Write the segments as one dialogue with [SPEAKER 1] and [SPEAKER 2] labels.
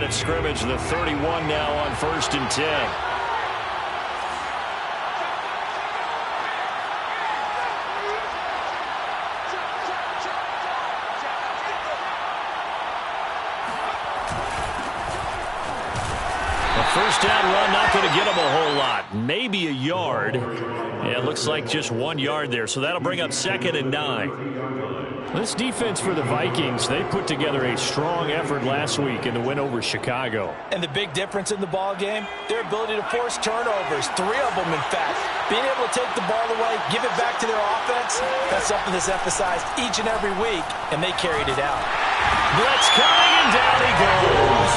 [SPEAKER 1] of scrimmage, the 31 now on 1st and 10. First down run, not going to get him a whole lot. Maybe a yard. Yeah, it looks like just 1 yard there. So that'll bring up 2nd and 9. This defense for the Vikings, they put together a strong effort last week in the win over Chicago.
[SPEAKER 2] And the big difference in the ball game, their ability to force turnovers. 3 of them, in fact. Being able to take the ball away, give it back to their offense, that's something that's emphasized each and every week, and they carried it out.
[SPEAKER 1] Blitz coming, and down he goes.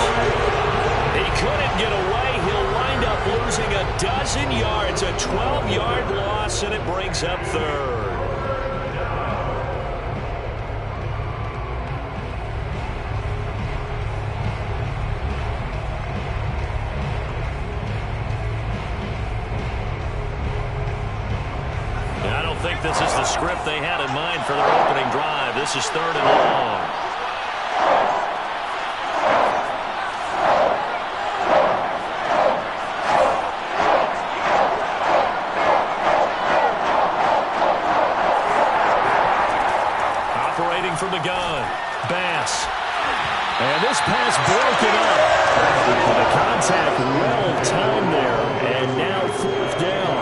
[SPEAKER 1] He couldn't get away. He'll wind up losing a dozen yards, a 12-yard loss, and it brings up 3rd. I don't think this is the script they had in mind for their opening drive. This is 3rd and long. From the gun, Bass. And this pass broken up. The contact well timed there, and now 4th down.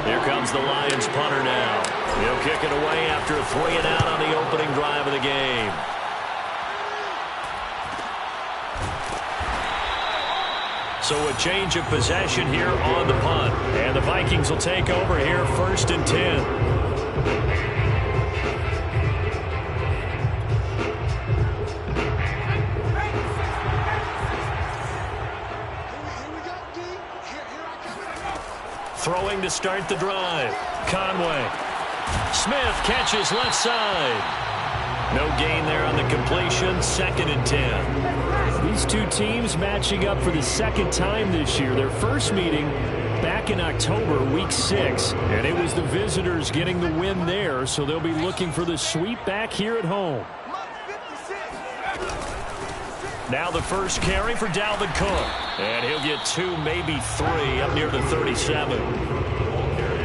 [SPEAKER 1] Here comes the Lions punter now. He'll kick it away after a 3 and out on the opening drive of the game. So a change of possession here on the punt. And the Vikings will take over here 1st and 10. Throwing to start the drive. Conway. Smith catches left side. No gain there on the completion. 2nd and 10. These two teams matching up for the 2nd time this year. Their first meeting back in October, week 6. And it was the visitors getting the win there, so they'll be looking for the sweep back here at home. Now the first carry for Dalvin Cook. And he'll get 2, maybe 3 up near the 37.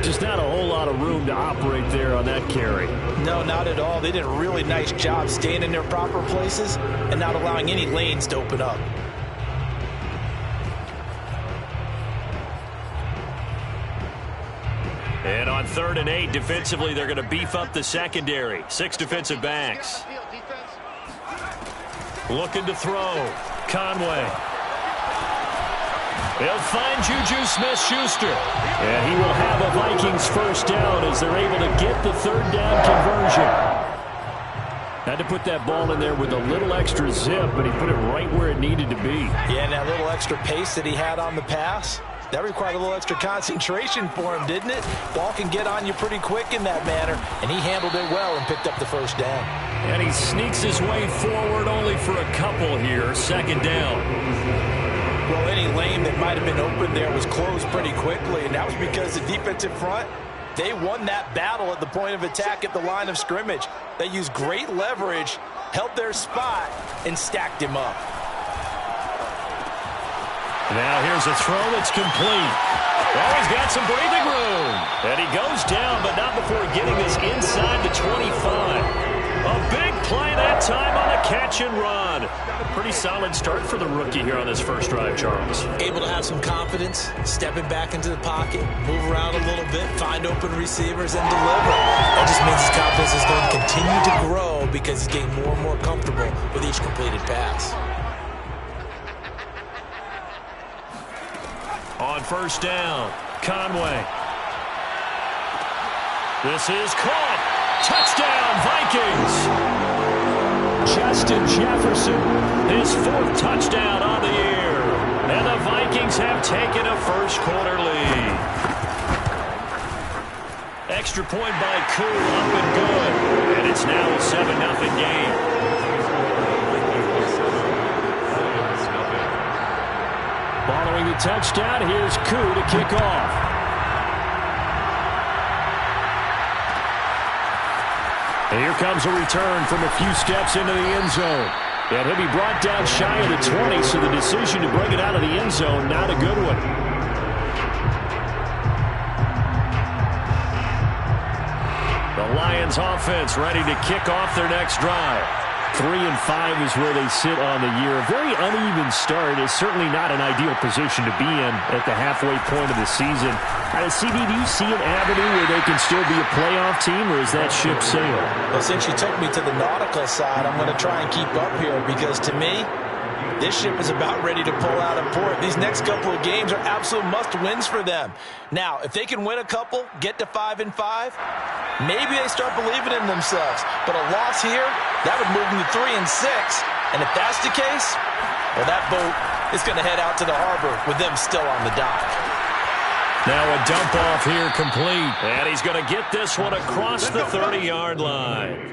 [SPEAKER 1] Just not a whole lot of room to operate there on that carry.
[SPEAKER 2] No, not at all. They did a really nice job staying in their proper places and not allowing any lanes to open up.
[SPEAKER 1] And on 3rd and 8, defensively, they're going to beef up the secondary. 6 defensive backs. Looking to throw. Conway. They'll find Juju Smith-Schuster. And he will have a Vikings first down as they're able to get the 3rd down conversion. Had to put that ball in there with a little extra zip, but he put it right where it needed to be.
[SPEAKER 2] Yeah, and that little extra pace that he had on the pass, that required a little extra concentration for him, didn't it? Ball can get on you pretty quick in that manner, and he handled it well and picked up the first down.
[SPEAKER 1] And he sneaks his way forward only for a couple here. 2nd down.
[SPEAKER 2] Well, any lane that might have been open there was closed pretty quickly, and that was because the defensive front, they won that battle at the point of attack at the line of scrimmage. They used great leverage, held their spot, and stacked him up.
[SPEAKER 1] Now here's a throw that's complete. Oh, he's got some breathing room. And he goes down, but not before getting this inside the 25. A big play that time on a catch and run. A pretty solid start for the rookie here on this first drive, Charles.
[SPEAKER 3] Able to have some confidence, stepping back into the pocket, move around a little bit, find open receivers, and deliver. That just means his confidence is going to continue to grow because he's getting more and more comfortable with each completed pass.
[SPEAKER 1] On 1st down, Conway. This is caught. Touchdown, Vikings. Justin Jefferson, his 4th touchdown on the year. And the Vikings have taken a first-quarter lead. Extra point by Koo, up and good. And it's now a 7-0 game. Following the touchdown, here's Koo to kick off. And here comes a return from a few steps into the end zone. And he'll be brought down shy of the 20, so the decision to bring it out of the end zone, not a good one. The Lions offense ready to kick off their next drive. 3-5 is where they sit on the year. A very uneven start is certainly not an ideal position to be in at the halfway point of the season. CD, do you see an avenue where they can still be a playoff team, or is that ship sailed?
[SPEAKER 3] Well, since you took me to the nautical side, I'm going to try and keep up here because to me, this ship is about ready to pull out of port. These next couple of games are absolute must-wins for them. Now, if they can win a couple, get to 5-5, maybe they start believing in themselves. But a loss here, that would move them to 3-6. And if that's the case, well, that boat is going to head out to the harbor with them still on the dock.
[SPEAKER 1] Now a dump off here complete. And he's going to get this one across the 30-yard line.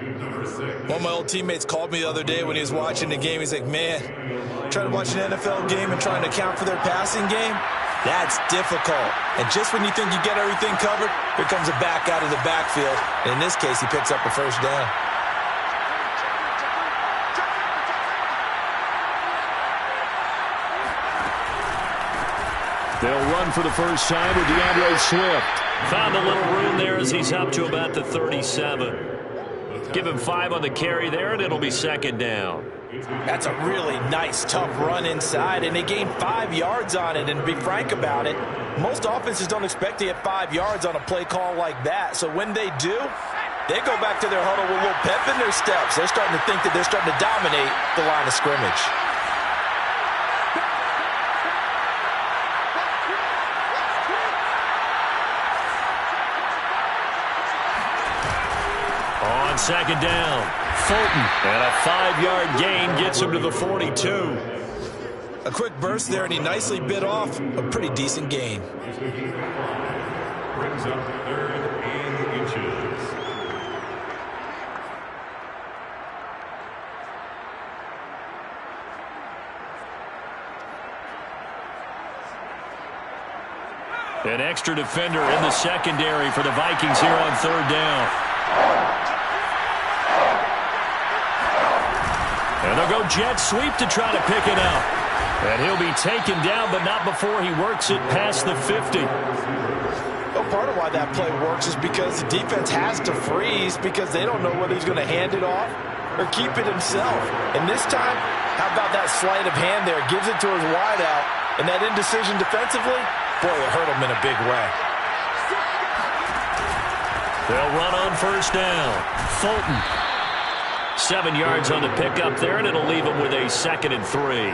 [SPEAKER 3] One of my old teammates called me the other day when he was watching the game. He's like, man, trying to watch an NFL game and trying to account for their passing game, that's difficult. And just when you think you get everything covered, here comes a back out of the backfield. And in this case, he picks up a first down.
[SPEAKER 1] They'll run for the first time with DeAndre Swift. Found a little room there as he's up to about the 37. Give him 5 on the carry there, and it'll be second down.
[SPEAKER 2] That's a really nice, tough run inside, and they gained 5 yards on it. And to be frank about it, most offenses don't expect to get 5 yards on a play call like that. So when they do, they go back to their huddle with a little pep in their steps. They're starting to think that they're starting to dominate the line of scrimmage.
[SPEAKER 1] On second down, Fulton, and a 5-yard gain gets him to the 42.
[SPEAKER 3] A quick burst there, and he nicely bit off a pretty decent gain.
[SPEAKER 4] Brings up 3rd and inches.
[SPEAKER 1] An extra defender in the secondary for the Vikings here on 3rd down. And they'll go jet sweep to try to pick it up. And he'll be taken down, but not before he works it past the 50.
[SPEAKER 2] Well, part of why that play works is because the defense has to freeze because they don't know whether he's going to hand it off or keep it himself. And this time, how about that sleight of hand there? Gives it to his wideout. And that indecision defensively, boy, it hurt him in a big way.
[SPEAKER 1] They'll run on first down. Fulton. 7 yards on the pickup there, and it'll leave him with a 2nd and 3.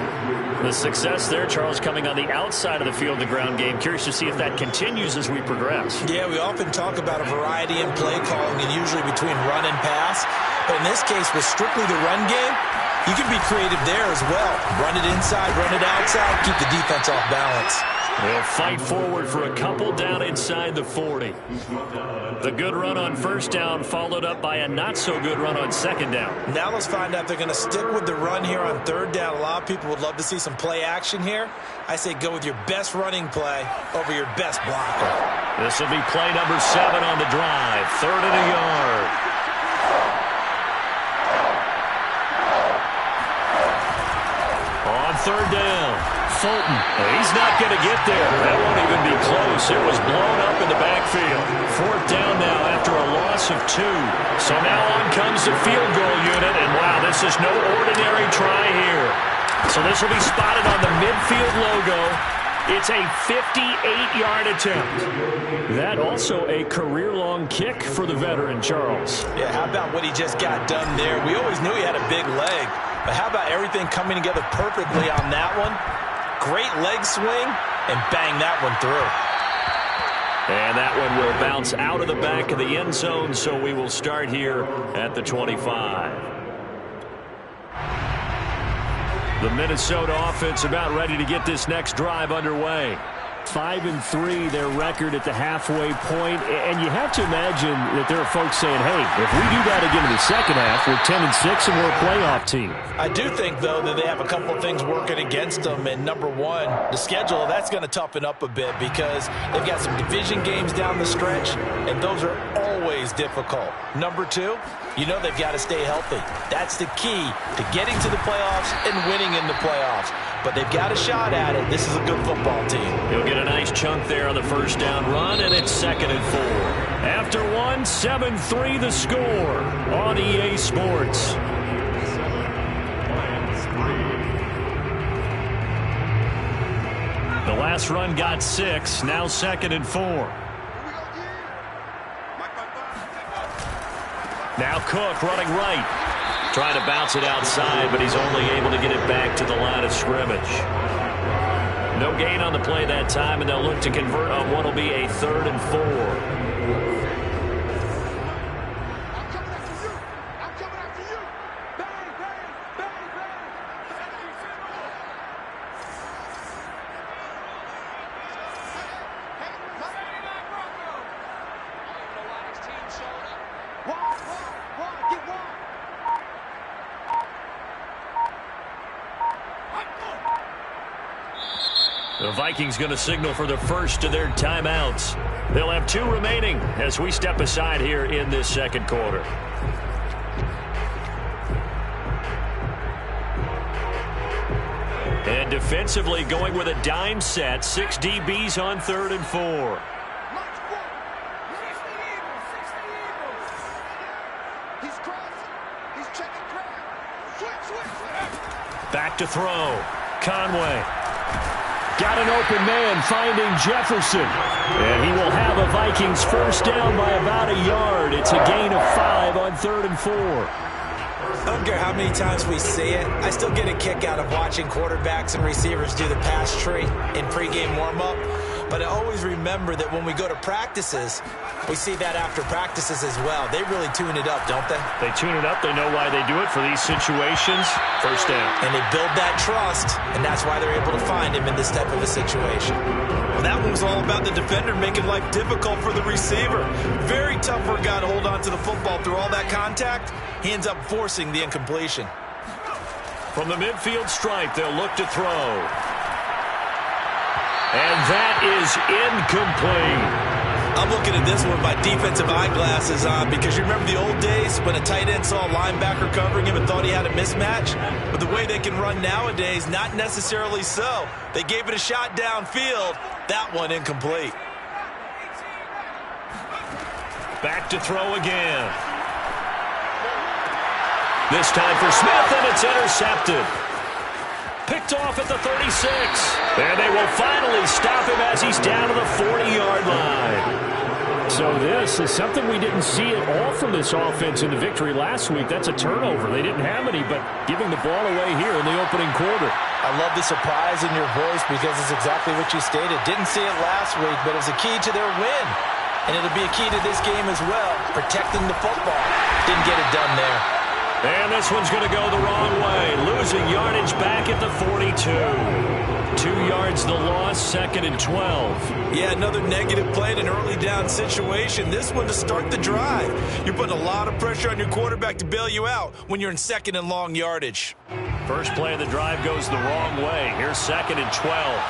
[SPEAKER 1] The success there, Charles, coming on the outside of the field, the ground game. Curious to see if that continues as we progress.
[SPEAKER 3] Yeah, we often talk about a variety in play calling and usually between run and pass. But in this case, with strictly the run game, you can be creative there as well. Run it inside, run it outside, keep the defense off balance.
[SPEAKER 1] They'll fight forward for a couple down inside the 40. The good run on first down followed up by a not-so-good run on second down.
[SPEAKER 3] Now let's find out if they're going to stick with the run here on 3rd down. A lot of people would love to see some play action here. I say go with your best running play over your best blocker.
[SPEAKER 1] This will be play number 7 on the drive. 3rd and a yard. On 3rd down. Fulton. He's not going to get there. That won't even be close. It was blown up in the backfield. 4th down now after a loss of 2. So now on comes the field goal unit. And wow, this is no ordinary try here. So this will be spotted on the midfield logo. It's a 58-yard attempt. That also a career-long kick for the veteran, Charles.
[SPEAKER 2] Yeah, how about what he just got done there? We always knew he had a big leg. But how about everything coming together perfectly on that one? Great leg swing, and bang that one through.
[SPEAKER 1] And that one will bounce out of the back of the end zone, so we will start here at the 25. The Minnesota offense about ready to get this next drive underway. 5-3, their record at the halfway point. And you have to imagine that there are folks saying, hey, if we do that again in the second half, we're 10-6 and we're a playoff team.
[SPEAKER 2] I do think, though, that they have a couple of things working against them. And number one, the schedule, that's going to toughen up a bit because they've got some division games down the stretch, and those are always difficult. Number two, you know they've got to stay healthy. That's the key to getting to the playoffs and winning in the playoffs. But they've got a shot at it. This is a good football team.
[SPEAKER 1] He'll get a nice chunk there on the first down run, and it's 2nd and 4. After one, 7-3 the score on EA Sports. The last run got 6, now 2nd and 4. Now Cook running right. Trying to bounce it outside, but he's only able to get it back to the line of scrimmage. No gain on the play that time, and they'll look to convert on what will be a 3rd and 4. The Vikings going to signal for the first of their timeouts. They'll have 2 remaining as we step aside here in this second quarter. And defensively going with a dime set. 6 DBs on 3rd and 4. Back to throw. Conway. Got an open man finding Jefferson. And he will have a Vikings first down by about a yard. It's a gain of 5 on 3rd and 4.
[SPEAKER 3] I don't care how many times we see it. I still get a kick out of watching quarterbacks and receivers do the pass tree in pregame warm-up. But I always remember that when we go to practices, we see that after practices as well. They really tune it up, don't they?
[SPEAKER 1] They tune it up. They know why they do it for these situations. First down.
[SPEAKER 3] And they build that trust, and that's why they're able to find him in this type of a situation.
[SPEAKER 2] Well, that one was all about the defender making life difficult for the receiver. Very tough for a guy to hold on to the football through all that contact. He ends up forcing the incompletion.
[SPEAKER 1] From the midfield stripe, they'll look to throw. And that is incomplete.
[SPEAKER 2] I'm looking at this one with my defensive eyeglasses on because you remember the old days when a tight end saw a linebacker covering him and thought he had a mismatch? But the way they can run nowadays, not necessarily so. They gave it a shot downfield. That one incomplete.
[SPEAKER 1] Back to throw again. This time for Smith, and it's intercepted. Picked off at the 36. And they will finally stop him as he's down to the 40-yard line. So this is something we didn't see at all from this offense in the victory last week. That's a turnover. They didn't have any, but giving the ball away here in the opening quarter.
[SPEAKER 2] I love the surprise in your voice because it's exactly what you stated. Didn't see it last week, but it was a key to their win. And it'll be a key to this game as well, protecting the football. Didn't get it done there.
[SPEAKER 1] And this one's going to go the wrong way. Losing yardage back at the 42. 2 yards the loss, 2nd and 12.
[SPEAKER 2] Yeah, another negative play in an early down situation. This one to start the drive. You're putting a lot of pressure on your quarterback to bail you out when you're in 2nd and long yardage.
[SPEAKER 1] First play of the drive goes the wrong way. Here's 2nd and 12.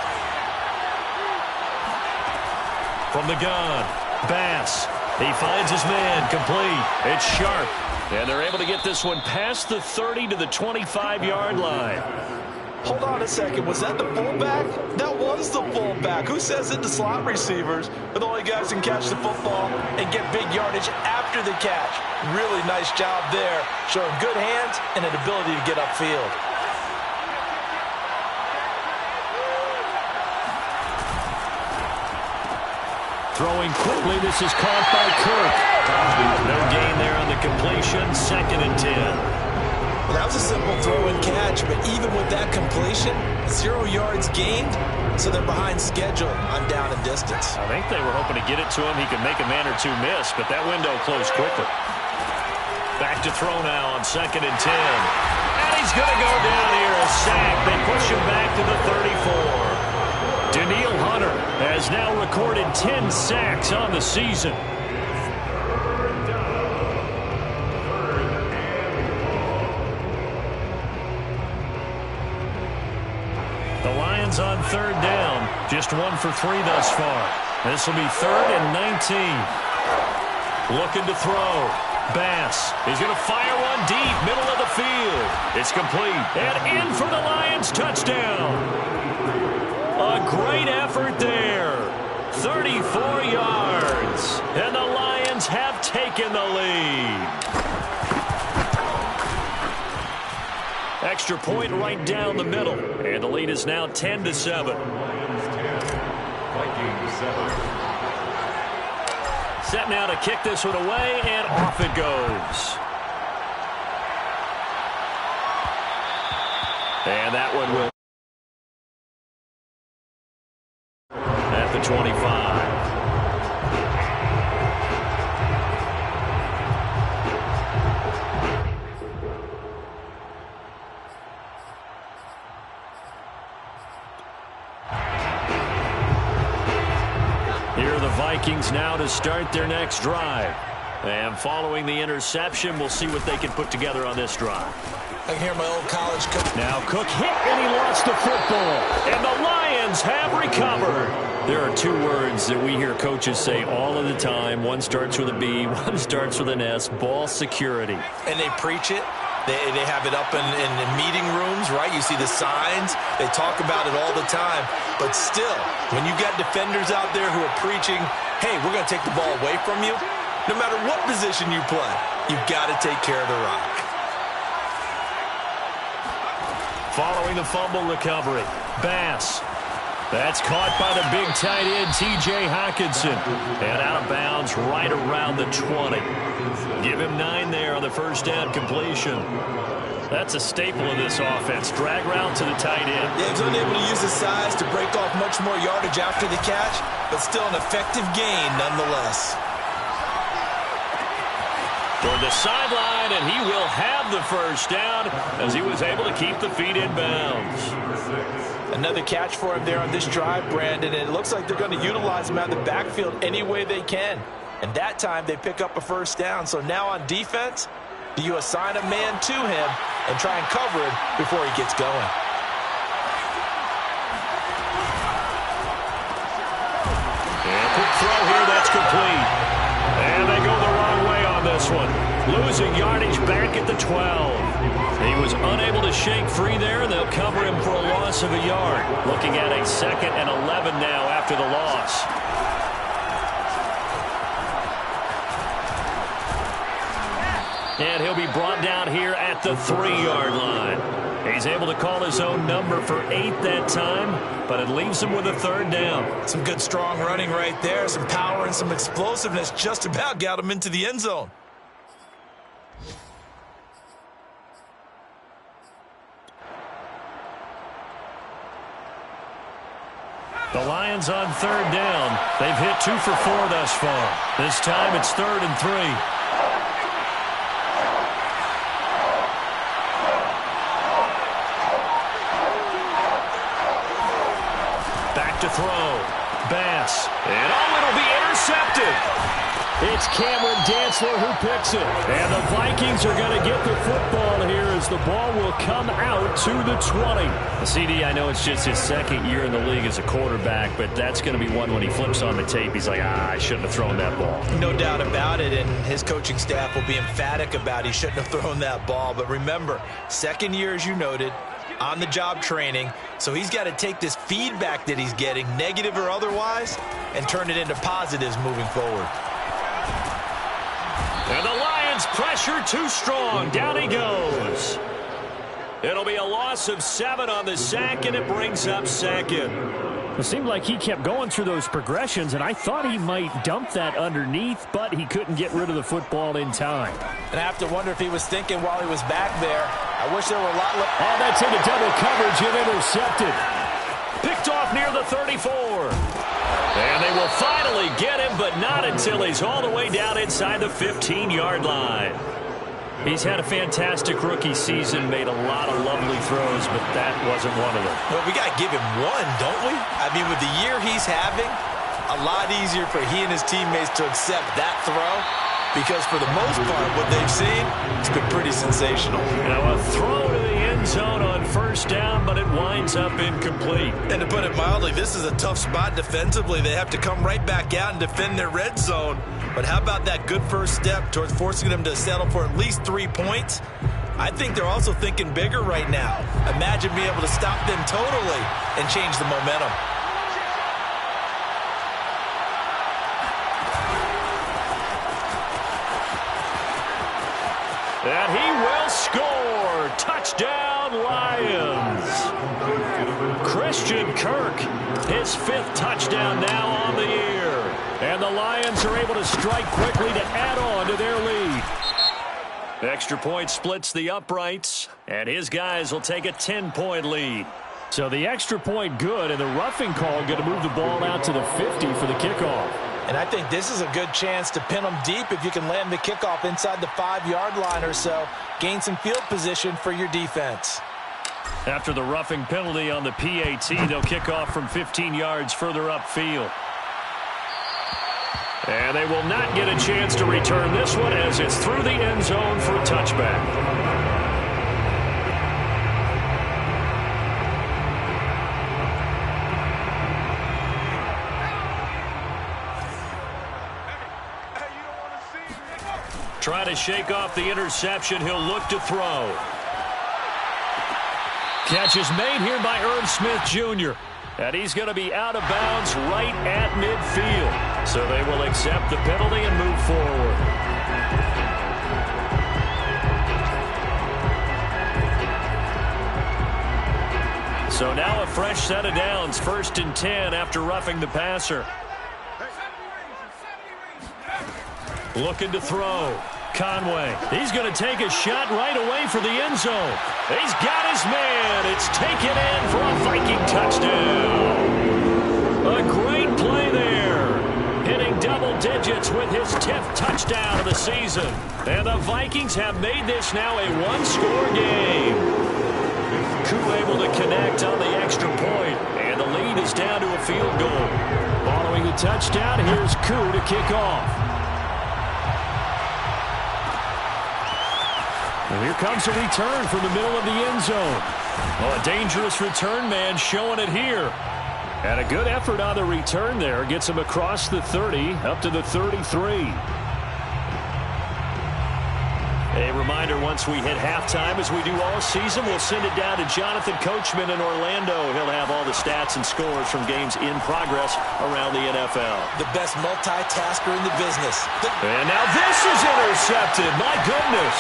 [SPEAKER 1] From the gun, Bass. He finds his man, complete. It's Sharp. And they're able to get this one past the 30 to the 25-yard line.
[SPEAKER 2] Hold on a second. Was that the fullback? That was the fullback. Who says that the slot receivers are the only guys who can catch the football and get big yardage after the catch? Really nice job there, showing good hands and an ability to get upfield.
[SPEAKER 1] Throwing quickly, this is caught by Kirk. No gain there on the completion, 2nd and 10.
[SPEAKER 3] Well, that was a simple throw and catch, but even with that completion, 0 yards gained, so they're behind schedule on down and distance.
[SPEAKER 1] I think they were hoping to get it to him. He could make a man or two miss, but that window closed quickly. Back to throw now on 2nd and 10. And he's going to go down here, a sack. They push him back to the 34. Daniil Hunter has now recorded 10 sacks on the season. The Lions on third down. Just 1 for 3 thus far. This will be 3rd and 19. Looking to throw. Bass is going to fire one deep, middle of the field. It's complete. And in for the Lions touchdown. A great effort there. 34 yards. And the Lions have taken the lead. Extra point right down the middle. And the lead is now 10-7.
[SPEAKER 4] Vikings 7.
[SPEAKER 1] Set now to kick this one away, and off it goes. And that one will at the 25. Vikings now to start their next drive. And following the interception, we'll see what they can put together on this drive.
[SPEAKER 3] I can hear my old college coach.
[SPEAKER 1] Now Cook hit and he lost the football. And the Lions have recovered. There are 2 words that we hear coaches say all of the time. One starts with a B, one starts with an S. Ball security.
[SPEAKER 3] And they preach it. They have it up in meeting rooms, right? You see the signs. They talk about it all the time. But still, when you got defenders out there who are preaching, hey, we're going to take the ball away from you, no matter what position you play, you've got to take care of the rock.
[SPEAKER 1] Following the fumble recovery, Bass. That's caught by the big tight end, T.J. Hockenson. And out of bounds right around the 20. Give him 9 there on the first down completion. That's a staple of this offense. Drag route to the tight end.
[SPEAKER 3] Yeah, he's unable to use his size to break off much more yardage after the catch, but still an effective gain nonetheless.
[SPEAKER 1] Toward the sideline, and he will have the first down as he was able to keep the feet in bounds.
[SPEAKER 2] Another catch for him there on this drive, Brandon, and it looks like they're going to utilize him out of the backfield any way they can. And that time they pick up a first down. So now on defense, do you assign a man to him and try and cover him before he gets going?
[SPEAKER 1] And quick throw here, that's complete. And they go the wrong way on this one. Losing yardage back at the 12. He was unable to shake free there, and they'll cover him for a loss of a yard. Looking at a 2nd and 11 now after the loss. And he'll be brought down here at the 3-yard line. He's able to call his own number for 8 that time, but it leaves him with a 3rd down.
[SPEAKER 3] Some good strong running right there, some power and some explosiveness just about got him into the end zone.
[SPEAKER 1] The Lions on 3rd down. They've hit 2 for 4 thus far. This time it's 3rd and 3. Back to throw. Bass. And it'll be intercepted. It's Cameron Dantzler who picks it. And the Vikings are going to get the football here as the ball will come out to the 20. The CD, I know it's just his 2nd year in the league as a quarterback, but that's going to be one when he flips on the tape. He's like, I shouldn't have thrown that ball.
[SPEAKER 3] No doubt about it, and his coaching staff will be emphatic about he shouldn't have thrown that ball. But remember, 2nd year, as you noted, on-the-job training, so he's got to take this feedback that he's getting, negative or otherwise, and turn it into positives moving forward.
[SPEAKER 1] And the Lions pressure too strong. Down he goes. It'll be a loss of 7 on the sack, and it brings up 2nd.
[SPEAKER 5] It seemed like he kept going through those progressions, and I thought he might dump that underneath, but he couldn't get rid of the football in time.
[SPEAKER 2] And I have to wonder if he was thinking while he was back there, I wish there were a lot left.
[SPEAKER 1] Oh, that's into double coverage and intercepted. Picked off near the 34. And they will finally get him, but not until he's all the way down inside the 15-yard line. He's had a fantastic rookie season, made a lot of lovely throws, but that wasn't one of them.
[SPEAKER 3] Well, we got to give him one, don't we? I mean, with the year he's having, a lot easier for he and his teammates to accept that throw, because for the most part, what they've seen, it's been pretty sensational.
[SPEAKER 1] Now a throw to the end zone on first down, but it winds up incomplete.
[SPEAKER 3] And to put it mildly, this is a tough spot defensively. They have to come right back out and defend their red zone. But how about that good first step towards forcing them to settle for at least 3 points? I think they're also thinking bigger right now. Imagine being able to stop them totally and change the momentum.
[SPEAKER 1] And he will score. Touchdown, Lions. Christian Kirk, his 5th touchdown now on the year. And the Lions are able to strike quickly to add on to their lead. The extra point splits the uprights, and his guys will take a 10-point lead.
[SPEAKER 5] So the extra point good, and the roughing call going to move the ball out to the 50 for the kickoff.
[SPEAKER 3] And I think this is a good chance to pin them deep if you can land the kickoff inside the 5-yard line or so. Gain some field position for your defense.
[SPEAKER 1] After the roughing penalty on the PAT, they'll kick off from 15 yards further upfield. And they will not get a chance to return this one as it's through the end zone for a touchback. Try to shake off the interception. He'll look to throw. Catch is made here by Irv Smith Jr. And he's going to be out of bounds right at midfield. So they will accept the penalty and move forward. So now a fresh set of downs. 1st and 10 after roughing the passer. Looking to throw. Conway. He's going to take a shot right away for the end zone. He's got his man. It's taken in for a Viking touchdown. A great play there. Hitting double digits with his 10th touchdown of the season. And the Vikings have made this now a 1-score game. Koo able to connect on the extra point. And the lead is down to a field goal.
[SPEAKER 5] Following the touchdown, here's Koo to kick off. And here comes a return from the middle of the end zone. Oh, a dangerous return man showing it here. And a good effort on the return there. Gets him across the 30, up to the 33.
[SPEAKER 1] A reminder, once we hit halftime, as we do all season, we'll send it down to Jonathan Coachman in Orlando. He'll have all the stats and scores from games in progress around the NFL.
[SPEAKER 3] The best multitasker in the business.
[SPEAKER 1] And now this is intercepted. My goodness.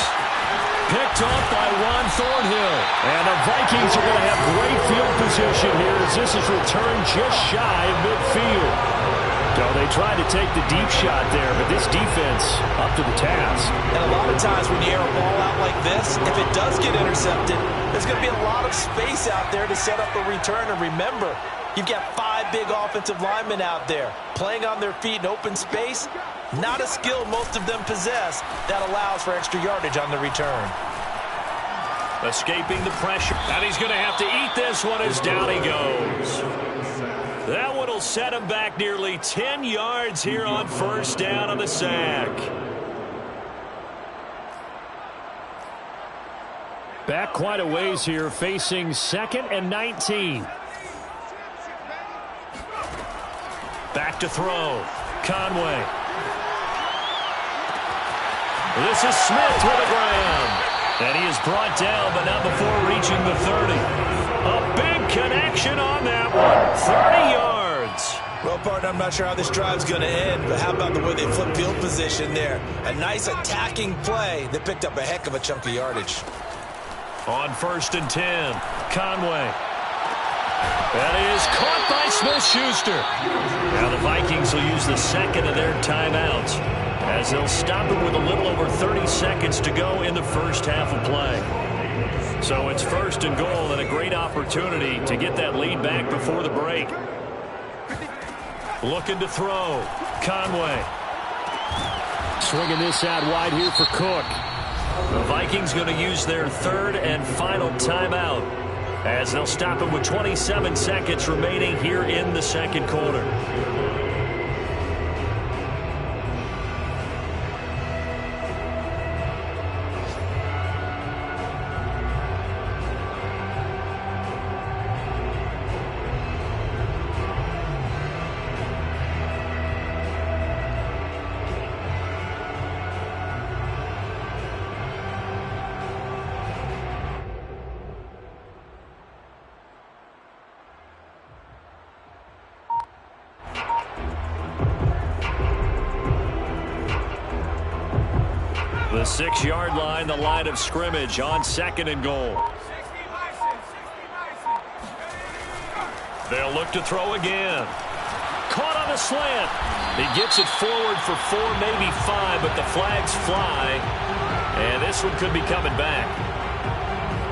[SPEAKER 1] Picked off by Ron Thornhill. And the Vikings are going to have great field position here as this is returned just shy of midfield. So they tried to take the deep shot there, but this defense up to the task.
[SPEAKER 3] And a lot of times when you air a ball out like this, if it does get intercepted, there's going to be a lot of space out there to set up a return. And remember, you've got 5 big offensive linemen out there playing on their feet in open space. Not a skill most of them possess that allows for extra yardage on the return.
[SPEAKER 1] Escaping the pressure. And he's going to have to eat this one as down he goes. That one will set him back nearly 10 yards here on first down on the sack.
[SPEAKER 5] Back quite a ways here, facing 2nd and 19.
[SPEAKER 1] Back to throw. Conway. This is Smith with a grab. And he is brought down, but not before reaching the 30. A big connection on that one. 30 yards.
[SPEAKER 3] Well, partner, I'm not sure how this drive's going to end, but how about the way they flip field position there? A nice attacking play that picked up a heck of a chunk of yardage.
[SPEAKER 1] On 1st and 10, Conway. That is caught by Smith-Schuster. Now the Vikings will use the 2nd of their timeouts, as they'll stop it with a little over 30 seconds to go in the first half of play. So it's 1st and goal and a great opportunity to get that lead back before the break. Looking to throw. Conway.
[SPEAKER 5] Swinging this out wide here for Cook.
[SPEAKER 1] The Vikings going to use their third and final timeout as they'll stop it with 27 seconds remaining here in the second quarter. The 6-yard line, the line of scrimmage on 2nd and goal. They'll look to throw again. Caught on a slant. He gets it forward for 4, maybe 5, but the flags fly. And this one could be coming back.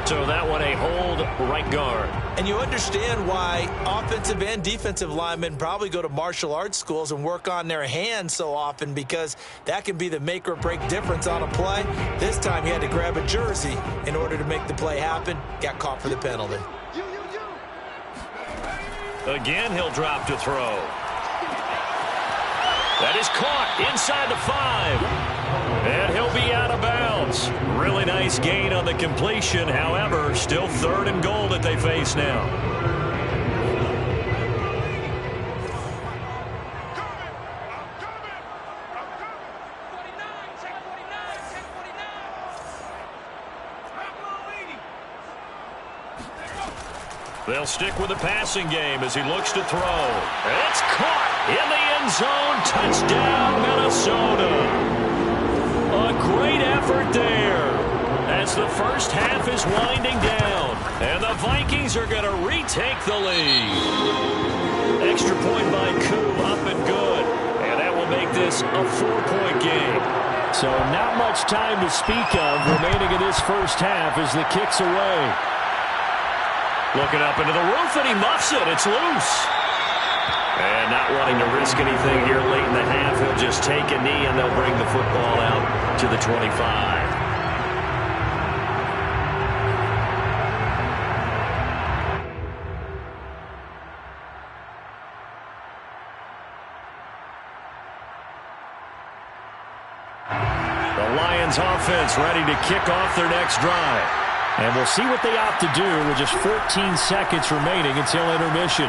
[SPEAKER 1] So that one a hold, right guard.
[SPEAKER 3] And you understand why offensive and defensive linemen probably go to martial arts schools and work on their hands so often, because that can be the make or break difference on a play. This time he had to grab a jersey in order to make the play happen. Got caught for the penalty.
[SPEAKER 1] Again, he'll drop to throw. That is caught inside the 5. And he'll be out of bounds. Really nice gain on the completion. However, still 3rd and goal that they face now. They'll stick with the passing game as he looks to throw. It's caught in the end zone. Touchdown, Minnesota. A great effort there as the first half is winding down. And the Vikings are going to retake the lead. Extra point by Coop, up and good. And that will make this a 4-point game.
[SPEAKER 5] So not much time to speak of remaining in this first half as the kick's away.
[SPEAKER 1] Looking up into the roof, and he muffs it. It's loose. And not wanting to risk anything here late in the half, he'll just take a knee, and they'll bring the football out to the 25. The Lions offense ready to kick off their next drive.
[SPEAKER 5] And we'll see what they opt to do with just 14 seconds remaining until intermission.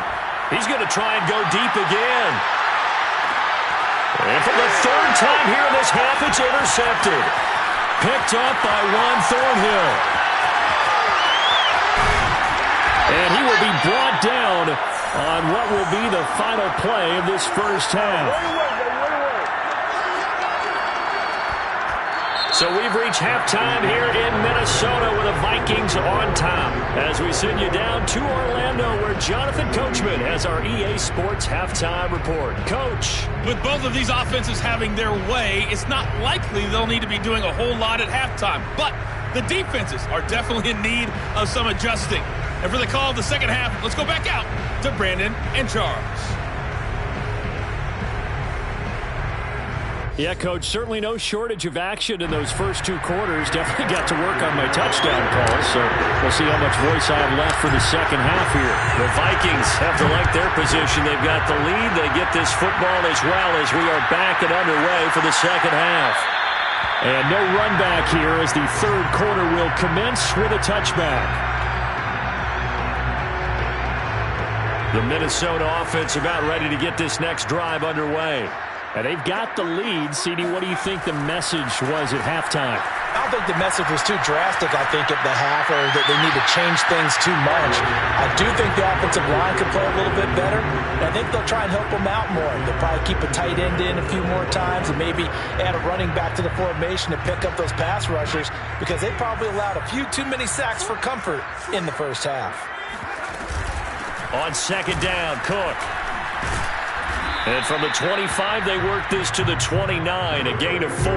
[SPEAKER 1] He's going to try and go deep again. And for the 3rd time here in this half, it's intercepted. Picked up by Juan Thornhill.
[SPEAKER 5] And he will be brought down on what will be the final play of this first half.
[SPEAKER 1] So we've reached halftime here in Minnesota with the Vikings on top as we send you down to Orlando where Jonathan Coachman has our EA Sports halftime report. Coach.
[SPEAKER 6] With both of these offenses having their way, it's not likely they'll need to be doing a whole lot at halftime. But the defenses are definitely in need of some adjusting. And for the call of the second half, let's go back out to Brandon and Charles.
[SPEAKER 5] Yeah, Coach, certainly no shortage of action in those first 2 quarters. Definitely got to work on my touchdown calls, so we'll see how much voice I have left for the second half here.
[SPEAKER 1] The Vikings have to like their position. They've got the lead. They get this football as well as we are back and underway for the second half.
[SPEAKER 5] And no run back here as the 3rd quarter will commence with a touchback.
[SPEAKER 1] The Minnesota offense about ready to get this next drive underway.
[SPEAKER 5] And they've got the lead. CD, what do you think the message was at halftime?
[SPEAKER 3] I don't think the message was too drastic, I think, at the half, or that they need to change things too much. I do think the offensive line could play a little bit better. And I think they'll try and help them out more. They'll probably keep a tight end in a few more times and maybe add a running back to the formation to pick up those pass rushers, because they probably allowed a few too many sacks for comfort in the first half.
[SPEAKER 1] On 2nd down, Cook. And from the 25, they work this to the 29, a gain of 4.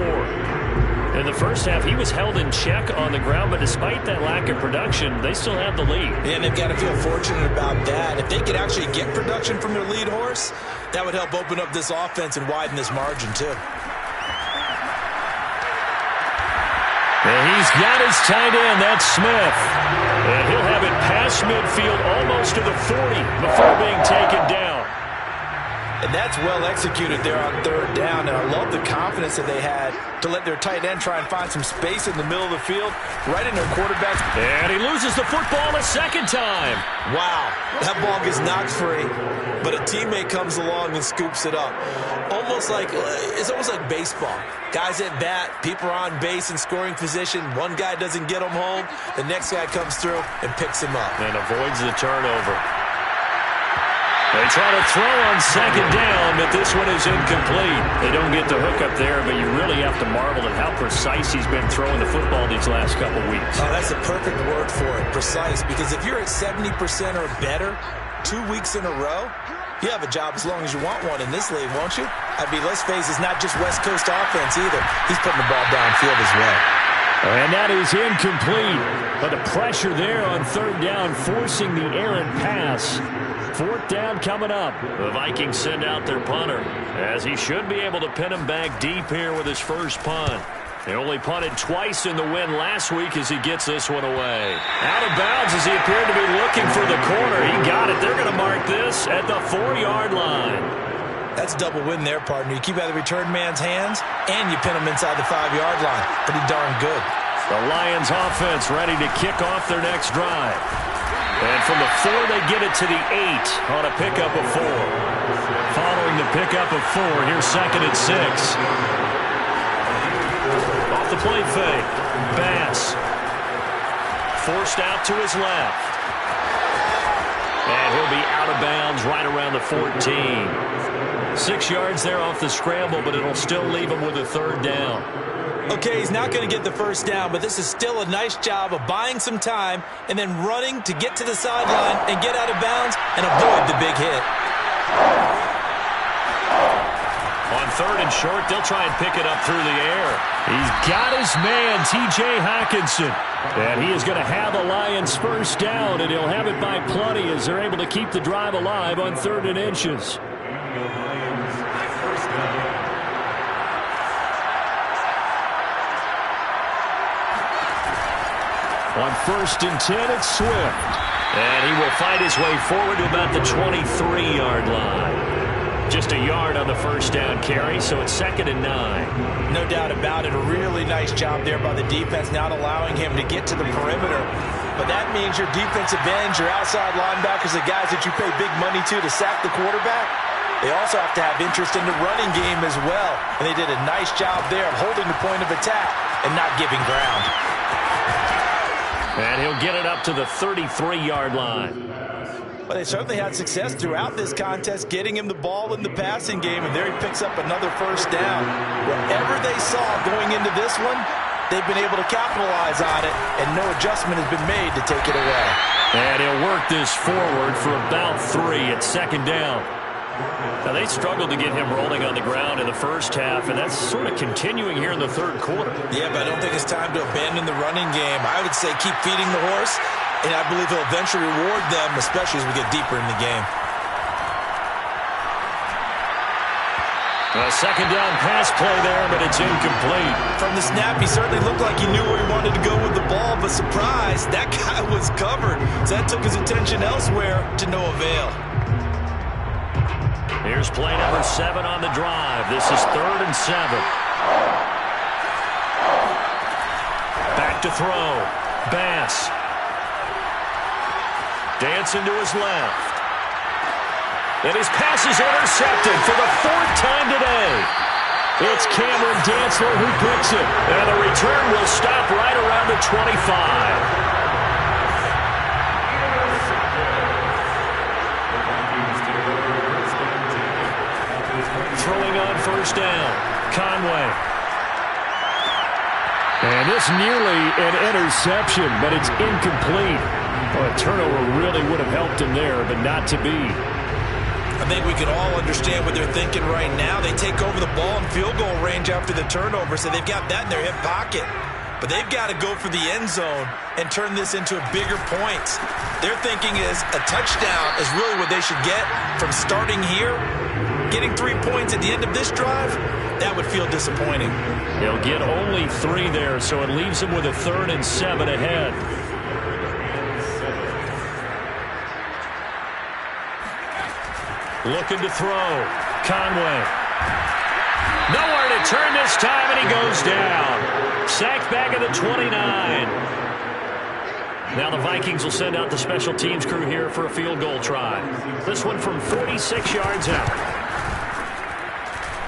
[SPEAKER 1] In the first half, he was held in check on the ground, but despite that lack of production, they still have the lead.
[SPEAKER 3] And they've got to feel fortunate about that. If they could actually get production from their lead horse, that would help open up this offense and widen this margin, too.
[SPEAKER 5] And he's got his tight end, that's Smith. And he'll have it past midfield almost to the 40 before being taken down.
[SPEAKER 2] And that's well executed there on third down. And I love the confidence that they had to let their tight end try and find some space in the middle of the field, right in their quarterback's.
[SPEAKER 5] And he loses the football a second time.
[SPEAKER 3] Wow, that ball gets knocked free, but a teammate comes along and scoops it up. It's almost like baseball. Guys at bat, people are on base in scoring position. One guy doesn't get him home. The next guy comes through and picks him up.
[SPEAKER 5] And avoids the turnover. They try to throw on second down, but this one is incomplete. They don't get the hook up there, but you really have to marvel at how precise he's been throwing the football these last couple weeks.
[SPEAKER 3] Oh, that's a perfect word for it, precise, because if you're at 70% or better 2 weeks in a row, you have a job as long as you want one in this league, won't you? I mean, let's face it, it's not just West Coast offense either. He's putting the ball downfield as well.
[SPEAKER 5] And that is incomplete. But the pressure there on third down, forcing the errant pass. Fourth down coming up. The Vikings send out their punter, as he should be able to pin him back deep here with his first punt. They only punted twice in the win last week as he gets this one away. Out of bounds as he appeared to be looking for the corner. He got it. They're going to mark this at the 4-yard line.
[SPEAKER 3] That's a double win there, partner. You keep out of the return man's hands, and you pin him inside the 5-yard line. Pretty darn good.
[SPEAKER 5] The Lions offense ready to kick off their next drive. And from the 4, they get it to the 8 on a pickup of 4. Following the pickup of 4, here's 2nd and 6. Off the play fake. Bass. Forced out to his left. And he'll be out of bounds right around the 14. 6 yards there off the scramble, but it'll still leave him with a third down.
[SPEAKER 3] Okay, he's not going to get the first down, but this is still a nice job of buying some time and then running to get to the sideline and get out of bounds and avoid the big hit.
[SPEAKER 5] On 3rd and short, they'll try and pick it up through the air. He's got his man, T.J. Hockenson. And he is going to have the Lions first down, and he'll have it by plenty as they're able to keep the drive alive on 3rd and inches. On 1st and 10, it's Swift. And he will fight his way forward to about the 23-yard line. Just a yard on the first down carry, so it's 2nd and 9.
[SPEAKER 2] No doubt about it. A really nice job there by the defense, not allowing him to get to the perimeter. But that means your defensive ends, your outside linebackers, the guys that you pay big money to sack the quarterback, they also have to have interest in the running game as well. And they did a nice job there of holding the point of attack and not giving ground.
[SPEAKER 5] And he'll get it up to the 33-yard line.
[SPEAKER 2] But they certainly had success throughout this contest, getting him the ball in the passing game, and there he picks up another first down. Whatever they saw going into this one, they've been able to capitalize on it, and no adjustment has been made to take it away.
[SPEAKER 5] And he'll work this forward for about 3 at 2nd down. Now, they struggled to get him rolling on the ground in the first half, and that's sort of continuing here in the 3rd quarter.
[SPEAKER 3] Yeah, but I don't think it's time to abandon the running game. I would say keep feeding the horse, and I believe he'll eventually reward them, especially as we get deeper in the game.
[SPEAKER 5] A 2nd down pass play there, but it's incomplete.
[SPEAKER 3] From the snap, he certainly looked like he knew where he wanted to go with the ball, but surprise, that guy was covered. So that took his attention elsewhere to no avail.
[SPEAKER 5] Here's play number 7 on the drive. This is 3rd and 7. Back to throw. Bass. Dancing to his left. And his pass is intercepted for the 4th time today. It's Cameron Dantzler who picks it. And the return will stop right around the 25. Throwing on first down, Conway. And this nearly an interception, but it's incomplete. Well, a turnover really would have helped him there, but not to be.
[SPEAKER 3] I think we can all understand what they're thinking right now. They take over the ball in field goal range after the turnover, so they've got that in their hip pocket. But they've got to go for the end zone and turn this into bigger points. Their thinking is a touchdown is really what they should get from starting here. Getting 3 points at the end of this drive, that would feel feel disappointing.
[SPEAKER 5] He'll get only 3 there, so it leaves him with a 3rd and 7 ahead. Looking to throw. Conway. Nowhere to turn this time, and he goes down. Sacked back at the 29. Now the Vikings will send out the special teams crew here for a field goal try. This one from 46 yards out.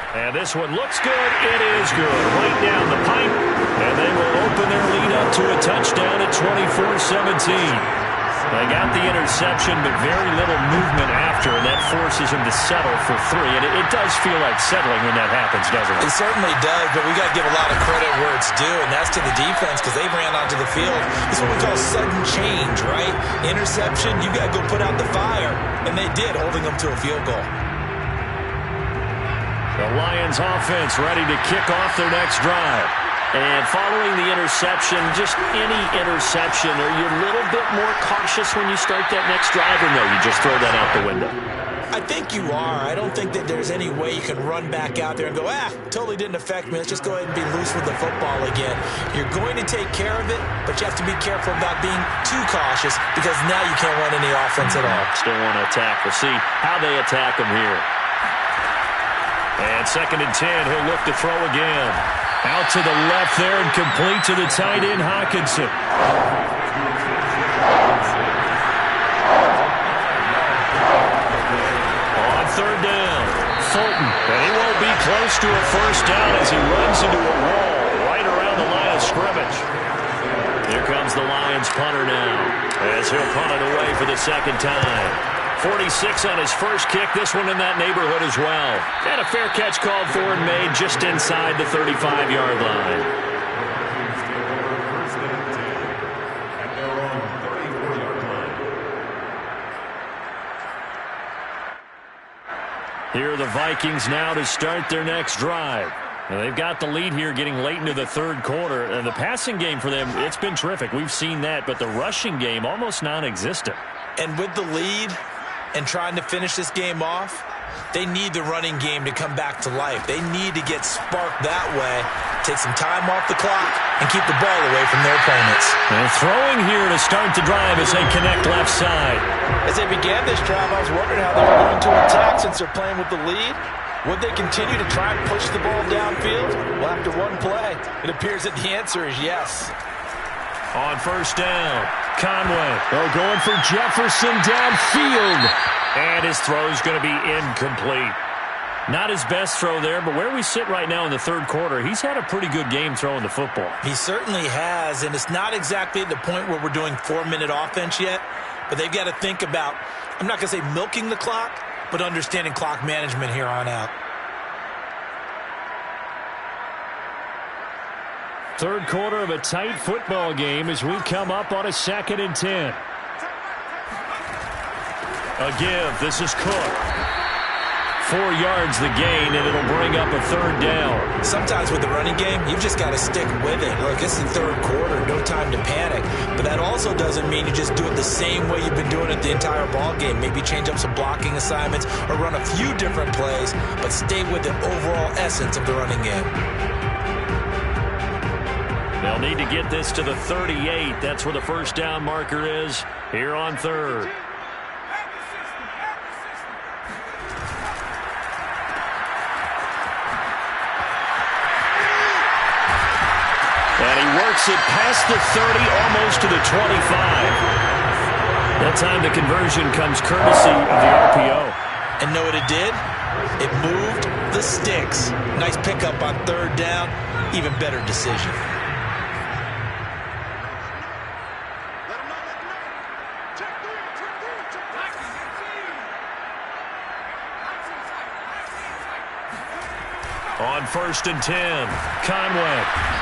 [SPEAKER 5] And this one looks good. It is good. Right down the pipe. And they will open their lead up to a touchdown at 24-17. They got the interception, but very little movement after, and that forces him to settle for 3. And it does feel like settling when that happens, doesn't it?
[SPEAKER 3] It certainly does, but we got to give a lot of credit where it's due, and that's to the defense because they ran onto the field. It's what we call sudden change, right? Interception, you got to go put out the fire, and they did, holding them to a field goal.
[SPEAKER 5] The Lions offense ready to kick off their next drive. And following the interception, just any interception, are you a little bit more cautious when you start that next drive, or no, you just throw that out the window?
[SPEAKER 3] I think you are. I don't think that there's any way you can run back out there and go, totally didn't affect me. Let's just go ahead and be loose with the football again. You're going to take care of it, but you have to be careful about being too cautious because now you can't run any offense at all.
[SPEAKER 5] Still want to attack. We'll see how they attack him here. And 2nd and 10, he'll look to throw again. Out to the left there and complete to the tight end, Hockenson. On 3rd down, Fulton. And he won't be close to a 1st down as he runs into a wall right around the line of scrimmage. Here comes the Lions punter now as he'll punt it away for the 2nd time. 46 on his first kick, this one in that neighborhood as well. And a fair catch called for and made just inside the 35-yard line. Here are the Vikings now to start their next drive. Now they've got the lead here getting late into the 3rd quarter. And the passing game for them, it's been terrific. We've seen that, but the rushing game almost non-existent.
[SPEAKER 3] And with the lead and trying to finish this game off, they need the running game to come back to life. They need to get sparked that way, take some time off the clock, and keep the ball away from their opponents.
[SPEAKER 5] And throwing here to start the drive as they connect left side.
[SPEAKER 2] As they began this drive, I was wondering how they were going to attack since they're playing with the lead. Would they continue to try and push the ball downfield? Well, after one play, it appears that the answer is yes.
[SPEAKER 5] On 1st down, Conway. Going for Jefferson downfield. And his throw's going to be incomplete. Not his best throw there, but where we sit right now in the 3rd quarter, he's had a pretty good game throwing the football.
[SPEAKER 3] He certainly has, and it's not exactly at the point where we're doing 4-minute offense yet, but they've got to think about, I'm not going to say milking the clock, but understanding clock management here on out.
[SPEAKER 5] 3rd quarter of a tight football game as we come up on a 2nd and 10. A give. This is Cook. 4 yards the gain, and it'll bring up a 3rd down.
[SPEAKER 3] Sometimes with the running game, you've just got to stick with it. Look, it's the 3rd quarter. No time to panic. But that also doesn't mean you just do it the same way you've been doing it the entire ball game. Maybe change up some blocking assignments or run a few different plays, but stay with the overall essence of the running game.
[SPEAKER 5] They'll need to get this to the 38. That's where the 1st down marker is here on 3rd. And he works it past the 30, almost to the 25. That time the conversion comes courtesy of the RPO.
[SPEAKER 3] And know what it did? It moved the sticks. Nice pickup on 3rd down. Even better decision.
[SPEAKER 5] On 1st and 10, Conway.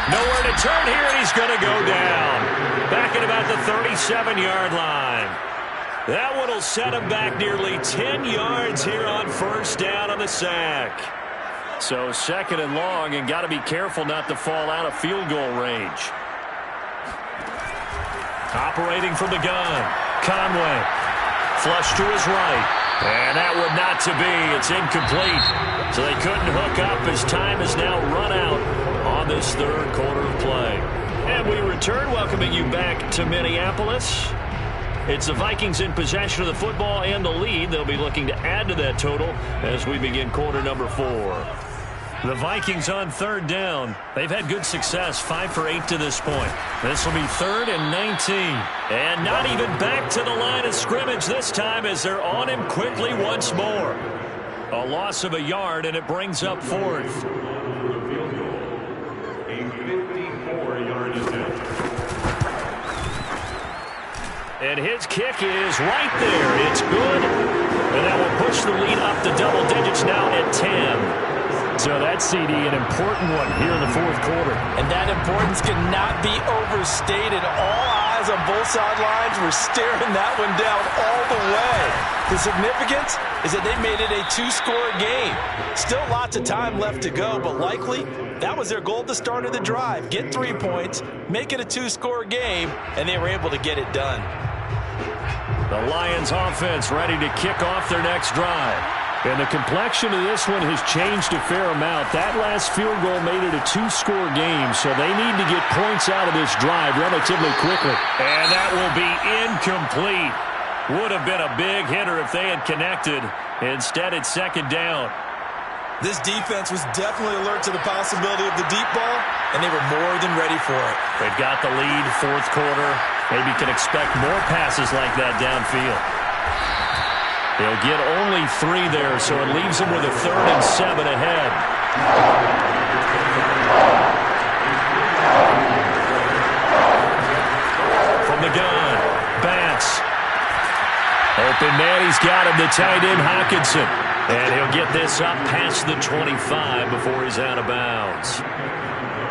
[SPEAKER 5] Nowhere to turn here, and he's going to go down. Back at about the 37-yard line. That one will set him back nearly 10 yards here on 1st down on the sack. So 2nd and long, and got to be careful not to fall out of field goal range. Operating from the gun, Conway. Flush to his right. And that one not to be. It's incomplete. So they couldn't hook up as time is now run this third quarter of play. And we return, welcoming you back to Minneapolis. It's the Vikings in possession of the football and the lead. They'll be looking to add to that total as we begin quarter number 4. The Vikings on third down. They've had good success, 5 for 8 to this point. This will be 3rd and 19. And not even back to the line of scrimmage this time as they're on him quickly once more. A loss of a yard, and it brings up 4th.
[SPEAKER 4] A 54-yard attempt.
[SPEAKER 5] And his kick is right there. It's good. And that will push the lead up to double digits now at 10. So that CD, an important one here in the fourth quarter.
[SPEAKER 2] And that importance cannot be overstated. All eyes on both sidelines were staring that one down all the way. The significance is that they made it a 2-score game. Still lots of time left to go, but likely that was their goal at the start of the drive. Get 3 points, make it a 2-score game, and they were able to get it done.
[SPEAKER 5] The Lions offense ready to kick off their next drive. And the complexion of this one has changed a fair amount. That last field goal made it a 2-score game, so they need to get points out of this drive relatively quickly. And that will be incomplete. Would have been a big hitter if they had connected. Instead, it's second down.
[SPEAKER 3] This defense was definitely alert to the possibility of the deep ball, and they were more than ready for it.
[SPEAKER 5] They've got the lead, fourth quarter. Maybe can expect more passes like that downfield. They'll get only 3 there, so it leaves them with a 3rd and 7 ahead. From the gun, Bats. Open man, he's got him, the tight end, Hockenson. And he'll get this up past the 25 before he's out of bounds.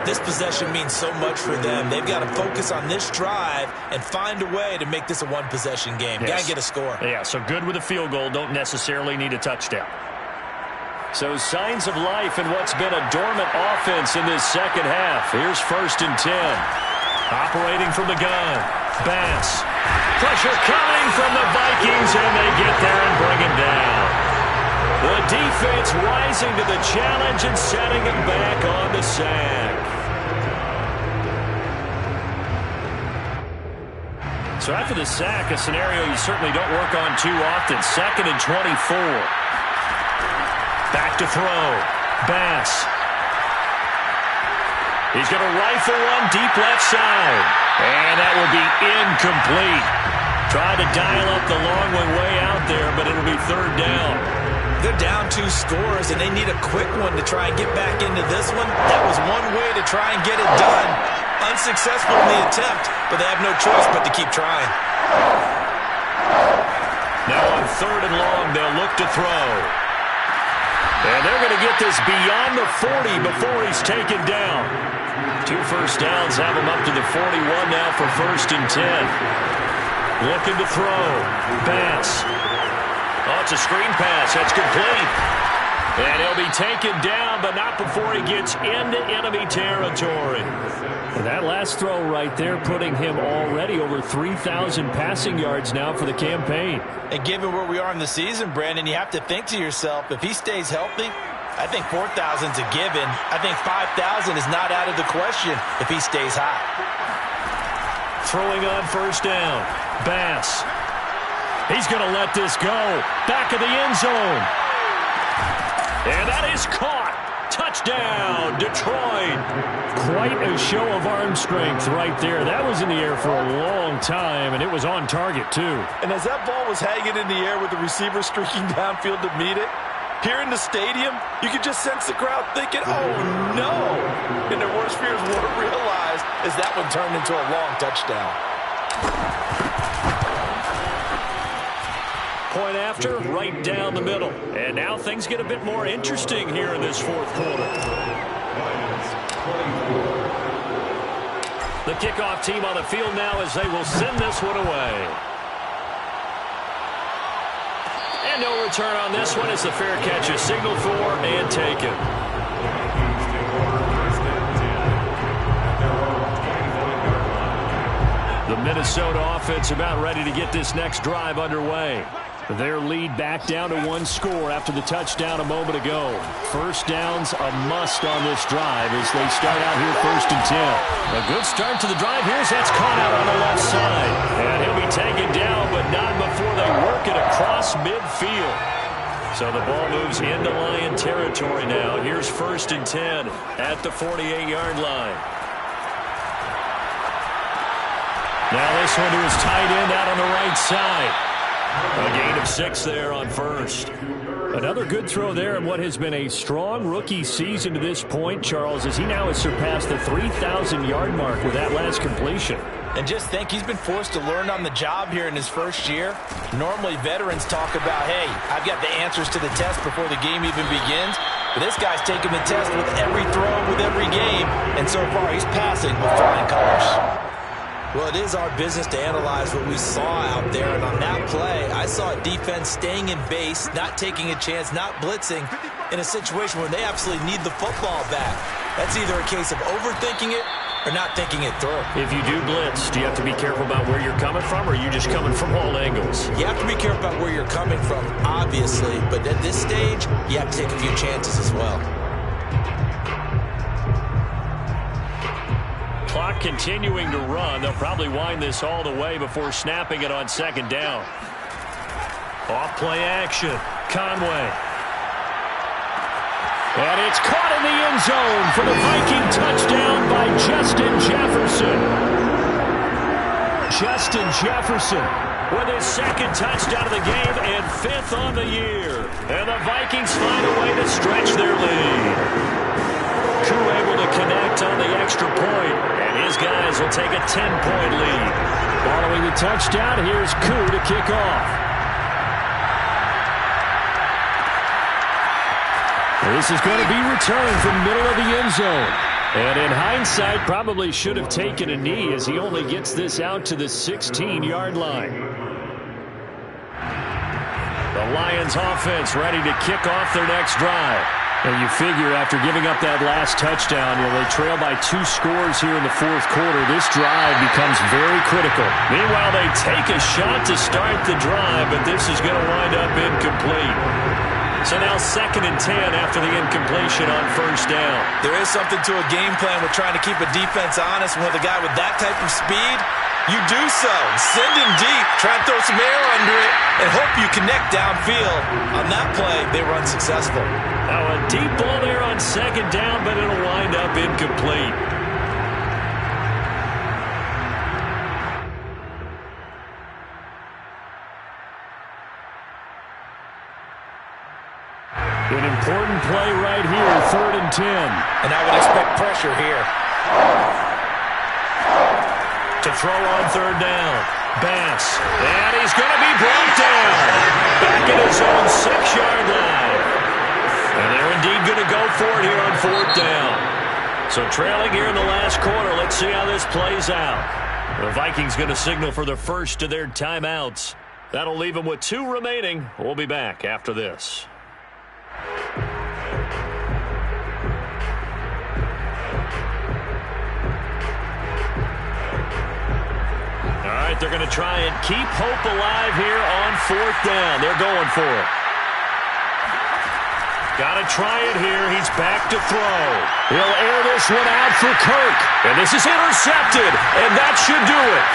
[SPEAKER 3] This possession means so much for them. They've got to focus on this drive and find a way to make this a one-possession game.
[SPEAKER 5] Yes.
[SPEAKER 3] Got to get a score.
[SPEAKER 5] Yeah, so good with a field goal. Don't necessarily need a touchdown. So signs of life in what's been a dormant offense in this second half. Here's 1st and 10. Operating from the gun. Bass. Pressure coming from the Vikings, and they get there and bring him down. The defense rising to the challenge and setting him back on the sack. So after the sack, a scenario you certainly don't work on too often. 2nd and 24. Back to throw. Bass. He's going to rifle one deep left side. And that will be incomplete. Tried to dial up the long one way out there, but it'll be 3rd down.
[SPEAKER 3] They're down 2 scores, and they need a quick one to try and get back into this one. That was one way to try and get it done. Unsuccessful in the attempt, but they have no choice but to keep trying.
[SPEAKER 5] Now on 3rd and long, they'll look to throw. And they're going to get this beyond the 40 before he's taken down. 2 first downs have him up to the 41 now for 1st and 10. Looking to throw. Bass. Oh, it's a screen pass. That's complete. And he'll be taken down, but not before he gets into enemy territory. And that last throw right there putting him already over 3,000 passing yards now for the campaign.
[SPEAKER 2] And given where we are in the season, Brandon, you have to think to yourself, if he stays healthy, I think 4,000's a given. I think 5,000 is not out of the question if he stays hot.
[SPEAKER 5] Throwing on 1st down. Bass. He's going to let this go. Back of the end zone. And that is caught. Touchdown, Detroit. Quite a show of arm strength right there. That was in the air for a long time, and it was on target, too.
[SPEAKER 2] And as that ball was hanging in the air with the receiver streaking downfield to meet it, here in the stadium, you could just sense the crowd thinking, oh, no. And their worst fears weren't realized as that one turned into a long touchdown.
[SPEAKER 5] Point after, right down the middle. And now things get a bit more interesting here in this fourth quarter. The kickoff team on the field now as they will send this one away. And no return on this one as the fair catch is signaled for and taken. The Minnesota offense about ready to get this next drive underway. Their lead back down to one score after the touchdown a moment ago. First down's a must on this drive as they start out here 1st and 10. A good start to the drive. That's caught out on the left side. And he'll be taken down, but not before they work it across midfield. So the ball moves into Lion territory now. Here's 1st and 10 at the 48-yard line. Now this one to his tight end out on the right side. A gain of 6 there on first. Another good throw there in what has been a strong rookie season to this point, Charles, as he now has surpassed the 3,000-yard mark with that last completion.
[SPEAKER 2] And just think, he's been forced to learn on the job here in his first year. Normally, veterans talk about, hey, I've got the answers to the test before the game even begins. But this guy's taking the test with every throw, with every game. And so far, he's passing with flying colors.
[SPEAKER 3] Well, it is our business to analyze what we saw out there, and on that play, I saw a defense staying in base, not taking a chance, not blitzing, in a situation where they absolutely need the football back. That's either a case of overthinking it or not thinking it through.
[SPEAKER 5] If you do blitz, do you have to be careful about where you're coming from, or are you just coming from all angles?
[SPEAKER 3] You have to be careful about where you're coming from, obviously, but at this stage, you have to take a few chances as well.
[SPEAKER 5] Clock continuing to run. They'll probably wind this all the way before snapping it on 2nd down. Off play action. Conway. And it's caught in the end zone for the Viking touchdown by Justin Jefferson. Justin Jefferson with his 2nd touchdown of the game and 5th on the year. And the Vikings find a way to stretch their lead. Koo able to connect on the extra point, and his guys will take a 10-point lead. Following the touchdown, here's Koo to kick off. This is going to be returned from the middle of the end zone. And in hindsight, probably should have taken a knee as he only gets this out to the 16-yard line. The Lions offense ready to kick off their next drive. And you figure after giving up that last touchdown, they trail by 2 scores here in the 4th quarter. This drive becomes very critical. Meanwhile, they take a shot to start the drive, but this is going to wind up incomplete. So now 2nd and 10 after the incompletion on 1st down.
[SPEAKER 3] There is something to a game plan with trying to keep a defense honest. With a guy with that type of speed, you do so. Send him deep, try and throw some air under it, and hope you connect downfield. On that play, they were unsuccessful.
[SPEAKER 5] Now a deep ball there on 2nd down, but it'll wind up incomplete. An important play right here, 3rd and 10.
[SPEAKER 3] And I would expect pressure here.
[SPEAKER 5] To throw on 3rd down. Bass. And he's going to be brought down. Back at his own 6-yard line. And they're indeed going to go for it here on 4th down. So trailing here in the last quarter. Let's see how this plays out. The Vikings going to signal for the first of their timeouts. That'll leave them with 2 remaining. We'll be back after this. All right, they're going to try and keep hope alive here on 4th down. They're going for it. Got to try it here. He's back to throw. He'll air this one out for Kirk. And this is intercepted. And that should do it.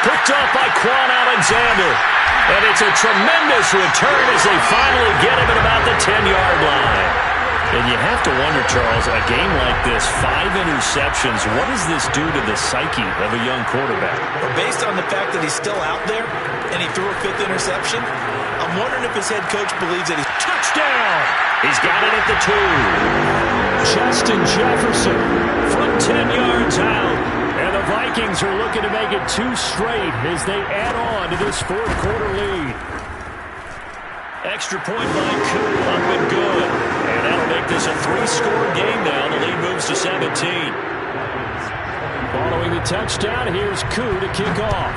[SPEAKER 5] Picked up by Quan Alexander. And it's a tremendous return as they finally get him at about the 10-yard line. And you have to wonder, Charles, a game like this, 5 interceptions, what does this do to the psyche of a young quarterback?
[SPEAKER 3] Well, based on the fact that he's still out there and he threw a 5th interception, I'm wondering if his head coach believes that he's...
[SPEAKER 5] Touchdown! He's got it at the 2. Justin Jefferson from 10 yards out. And the Vikings are looking to make it 2 straight as they add on to this 4th quarter lead. Extra point by Koo, up and good. And that'll make this a 3-score game now. The lead moves to 17. Following the touchdown, here's Koo to kick off.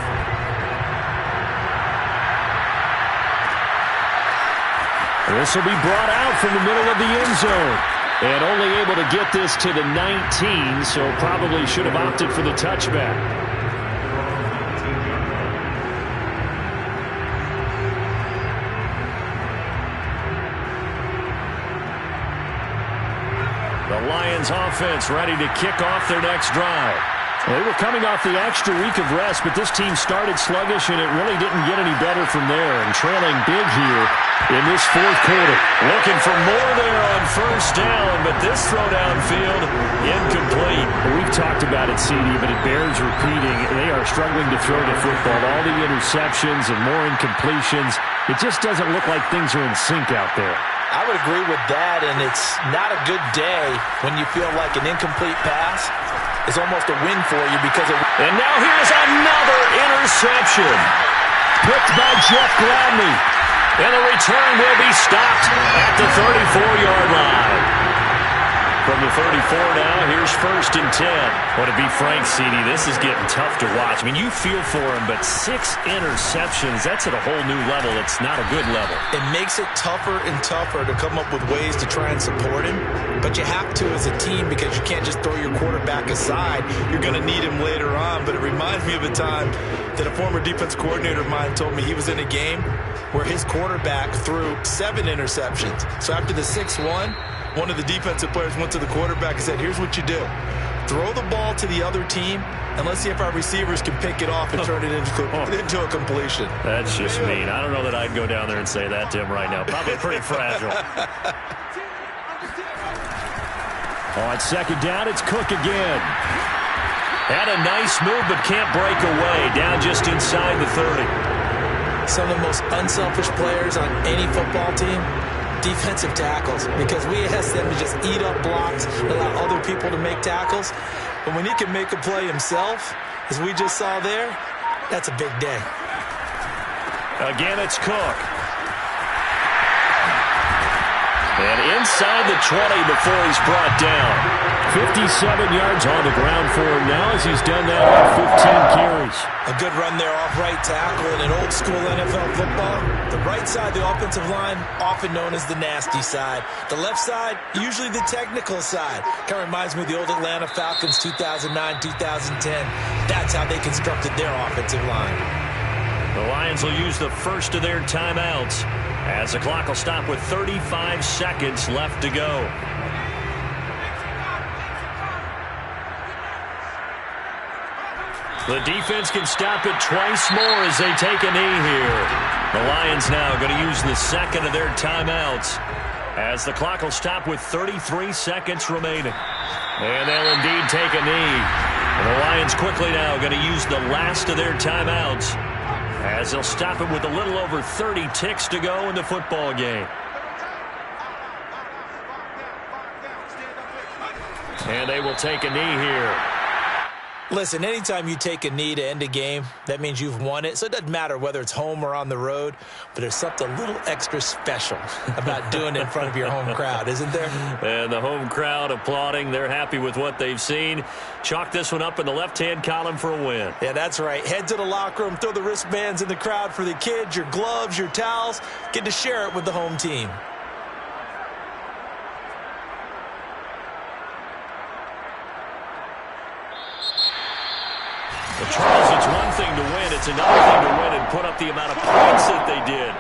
[SPEAKER 5] This will be brought out from the middle of the end zone. And only able to get this to the 19, so probably should have opted for the touchback. Lions offense ready to kick off their next drive. They were coming off the extra week of rest, but this team started sluggish, and it really didn't get any better from there, and trailing big here in this fourth quarter. Looking for more there on first down, but this throw downfield, incomplete. We've talked about it, CD, but it bears repeating. They are struggling to throw the football. All the interceptions and more incompletions. It just doesn't look like things are in sync out there.
[SPEAKER 2] I would agree with that, and it's not a good day when you feel like an incomplete pass is almost a win for you because of...
[SPEAKER 5] And now here's another interception. Picked by Jeff Gladney. And the return will be stopped at the 34-yard line. From the 34 now, here's 1st and 10. Well, to be frank, CD, this is getting tough to watch. I mean, you feel for him, but 6 interceptions, that's at a whole new level. It's not a good level.
[SPEAKER 3] It makes it tougher and tougher to come up with ways to try and support him, but you have to as a team because you can't just throw your quarterback aside. You're going to need him later on, but it reminds me of a time that a former defense coordinator of mine told me he was in a game where his quarterback threw 7 interceptions. So after the 6-1, one of the defensive players went to the quarterback and said, here's what you do. Throw the ball to the other team, and let's see if our receivers can pick it off and turn it into a completion.
[SPEAKER 5] That's just mean. I don't know that I'd go down there and say that to him right now. Probably pretty fragile. On 2nd down, it's Cook again. Had a nice move, but can't break away. Down just inside the 30.
[SPEAKER 3] Some of the most unselfish players on any football team, defensive tackles, because we ask them to just eat up blocks and allow other people to make tackles. But when he can make a play himself, as we just saw there, that's a big day.
[SPEAKER 5] Again, it's Cook. And inside the 20 before he's brought down. 57 yards on the ground for him now as he's done that on 15 carries.
[SPEAKER 3] A good run there off right tackle in an old school NFL football. The right side, the offensive line, often known as the nasty side. The left side, usually the technical side. Kind of reminds me of the old Atlanta Falcons 2009, 2010. That's how they constructed their offensive line.
[SPEAKER 5] The Lions will use the first of their timeouts as the clock will stop with 35 seconds left to go. The defense can stop it twice more as they take a knee here. The Lions now going to use the second of their timeouts as the clock will stop with 33 seconds remaining. And they'll indeed take a knee. And the Lions quickly now going to use the last of their timeouts as they'll stop it with a little over 30 ticks to go in the football game. And they will take a knee here.
[SPEAKER 3] Listen, anytime you take a knee to end a game, that means you've won it. So it doesn't matter whether it's home or on the road, but there's something a little extra special about doing it in front of your home crowd, isn't there?
[SPEAKER 5] And the home crowd applauding. They're happy with what they've seen. Chalk this one up in the left-hand column for a win.
[SPEAKER 3] Yeah, that's right. Head to the locker room, throw the wristbands in the crowd for the kids, your gloves, your towels. Get to share it with the home team.
[SPEAKER 5] Well, Charles, it's one thing to win. It's another thing to win and put up the amount of points that they did.